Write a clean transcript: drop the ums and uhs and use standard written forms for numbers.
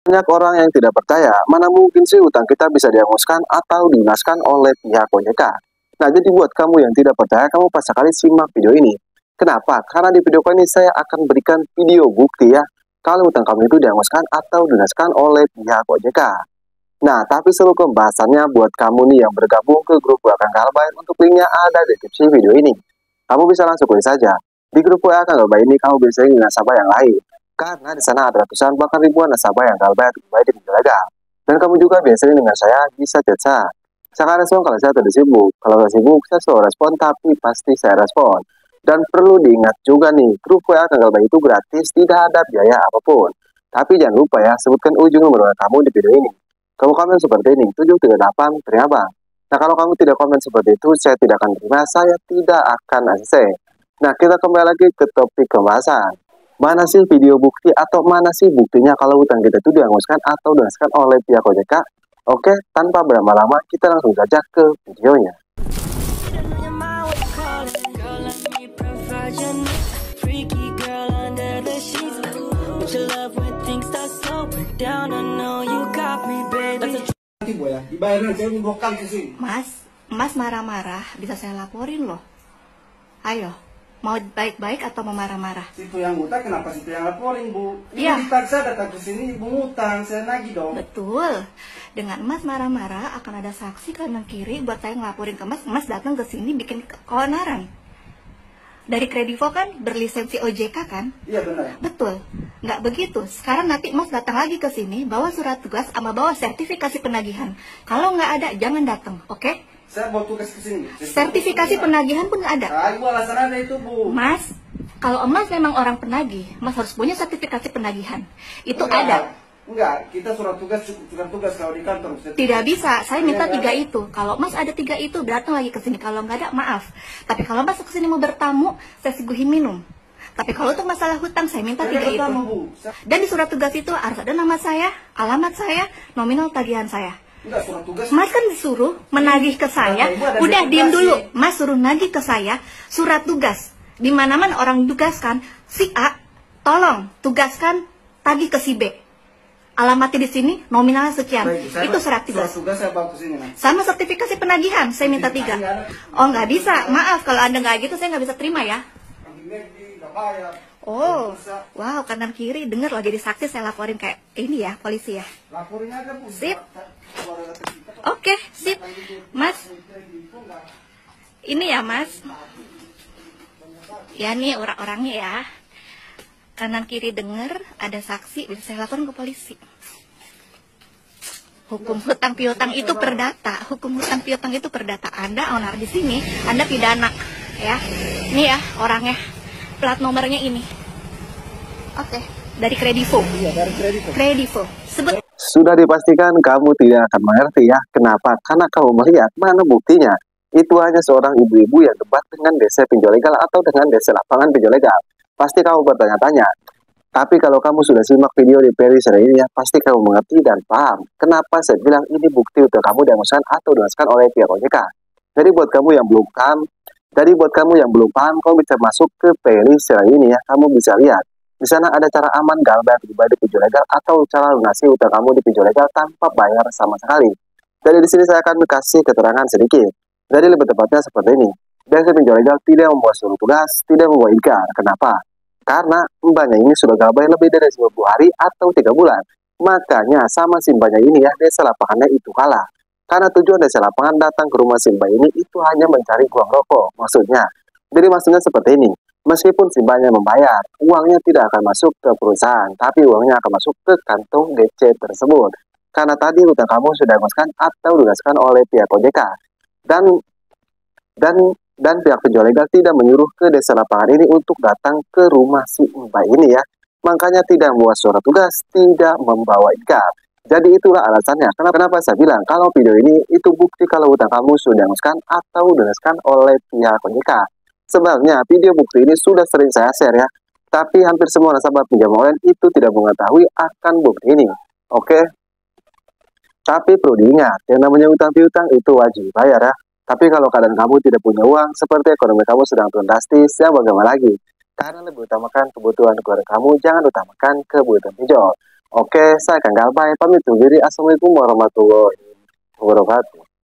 Banyak orang yang tidak percaya, mana mungkin sih utang kita bisa dihanguskan atau dilunaskan oleh pihak OJK. Nah, jadi buat kamu yang tidak percaya, kamu pas sekali simak video ini. Kenapa? Karena di video kali ini saya akan berikan video bukti ya, kalau utang kamu itu dihanguskan atau dilunaskan oleh pihak OJK. Nah, tapi seluruh pembahasannya buat kamu nih yang bergabung ke grup WA Kang Galbay, untuk linknya ada di deskripsi video ini. Kamu bisa langsung klik saja. Di grup WA Kang Galbay ini kamu bisa ingin nasabah yang lain. Karena di sana ada ratusan bahkan ribuan nasabah yang Galbay atau Galbay di pinjol legal. Dan kamu juga biasanya dengan saya bisa chat saya. Saya akan respon kalau saya tidak sibuk. Kalau saya sibuk, saya selalu respon, tapi pasti saya respon. Dan perlu diingat juga nih, grup WA Kang Galbay itu gratis, tidak ada biaya apapun. Tapi jangan lupa ya, sebutkan ujung nomor WA kamu di video ini. Kamu komen seperti ini, 738 terima bang. Nah, kalau kamu tidak komen seperti itu, saya tidak akan terima, saya tidak akan ACC. Nah, kita kembali lagi ke topik pembahasan. Mana sih video bukti atau mana sih buktinya kalau utang kita itu dihanguskan atau dilunaskan oleh pihak OJK? Oke, tanpa berlama-lama, kita langsung saja ke videonya. Mas marah-marah bisa saya laporin loh. Ayo, mau baik-baik atau mau marah-marah? Situ yang ngutang, kenapa situ yang laporin, Bu? Iya. Ini dipaksa datang ke sini, Ibu ngutang, saya nagih dong. Betul. Dengan Mas marah-marah akan ada saksi kanan kiri buat saya ngelaporin ke Mas. Mas datang ke sini bikin keonaran. Dari Kredivo kan berlisensi OJK kan? Iya benar. Betul. Nggak begitu. Sekarang nanti Mas datang lagi ke sini, bawa surat tugas sama bawa sertifikasi penagihan. Kalau nggak ada, jangan datang, oke? Saya bawa tugas ke sini. Sertifikasi penagihan pun nggak ada. Ah, Ibu alasan ada itu, Bu. Mas, kalau Mas memang orang penagih, Mas harus punya sertifikasi penagihan. Itu Enggak, ada. Enggak, kita surat tugas cukup surat tugas kalau di kantor. Tidak bisa, saya minta Iya, 3 kan? itu. Kalau Mas ada 3 itu, datang lagi ke sini. Kalau nggak ada, maaf. Tapi kalau Mas ke sini mau bertamu, saya suguhin minum. Tapi kalau untuk masalah hutang, saya minta 3 itu. Pertama, Bu. Dan di surat tugas itu harus ada nama saya, alamat saya, nominal tagihan saya. Enggak, surat tugas. Mas kan disuruh menagih ke saya. Ibu ada Udah, diem sertifikasi. dulu. Mas suruh nagih ke saya surat tugas. Di mana-mana orang tugaskan, si A, tolong tugaskan tagih ke si B. Alamatnya di sini, nominalnya sekian. Baik, Bu, Itu surat tugas. Surat tugas saya bawa ke sini, Mas. Sama sertifikasi penagihan, saya minta 3. Oh, nggak bisa. Maaf, kalau Anda nggak gitu, saya nggak bisa terima ya. Enggak bayar. Oh, wow, kanan kiri. Dengar loh, jadi saksi saya laporin kayak ini ya, polisi ya. Laporin aja, Bu. Sip. Oke, sip. Mas, ini ya Mas. Ya nih orang-orangnya ya. Kanan kiri dengar, ada saksi, bisa saya laporin ke polisi. Hukum hutang piutang itu perdata. Hukum hutang piutang itu perdata. Anda owner di sini, Anda pidana, ya. Ini ya orangnya. Plat nomornya ini. Oke, dari Kredivo. Iya, dari Kredivo. Kredivo. Sebut. Sudah dipastikan kamu tidak akan mengerti ya. Kenapa? Karena kamu melihat mana buktinya. Itu hanya seorang ibu-ibu yang debat dengan DC pinjol legal atau dengan DC lapangan pinjol legal. Pasti kamu bertanya-tanya. Tapi kalau kamu sudah simak video di episode ini ya, pasti kamu mengerti dan paham kenapa saya bilang ini bukti untuk kamu dihanguskan atau dilunaskan oleh pihak OJK. Jadi buat kamu yang belum paham, kamu bisa masuk ke playlist ini ya. Kamu bisa lihat di sana ada cara aman Galbay pribadi pinjol legal atau cara lunasi utang kamu di pinjol legal tanpa bayar sama sekali. Jadi di sini saya akan kasih keterangan sedikit. Jadi lebih tepatnya seperti ini. Biasa pinjol legal tidak membuat surat tugas, tidak membuat IDKAR. Kenapa? Karena mbaknya ini sudah Galbay lebih dari 90 hari atau 3 bulan. Makanya sama si mbaknya ini ya, desa lapangannya itu kalah. Karena tujuan desa lapangan datang ke rumah si mbak ini itu hanya mencari uang rokok. Maksudnya. Jadi maksudnya seperti ini. Meskipun si mbaknya membayar, uangnya tidak akan masuk ke perusahaan, tapi uangnya akan masuk ke kantong DC tersebut. Karena tadi utang kamu sudah dihanguskan atau dilunaskan oleh pihak OJK. Dan pihak pinjol legal tidak menyuruh ke desa lapangan ini untuk datang ke rumah si mbak ini ya. Makanya tidak membuat surat tugas, tidak membawa IDKAR. Jadi itulah alasannya. Kenapa saya bilang kalau video ini itu bukti kalau utang kamu sudah dihanguskan atau dilunaskan oleh pihak OJK. Sebenarnya video bukti ini sudah sering saya share ya. Tapi hampir semua nasabah pinjam online itu tidak mengetahui akan bukti ini. Oke. Tapi perlu diingat, yang namanya utang piutang itu wajib bayar ya. Tapi kalau keadaan kamu tidak punya uang, seperti ekonomi kamu sedang turun drastis, ya bagaimana lagi? Karena lebih utamakan kebutuhan keluarga kamu, jangan utamakan kebutuhan pinjol. Oke, saya Kang Gabay pamit undur diri. Assalamualaikum warahmatullahi wabarakatuh.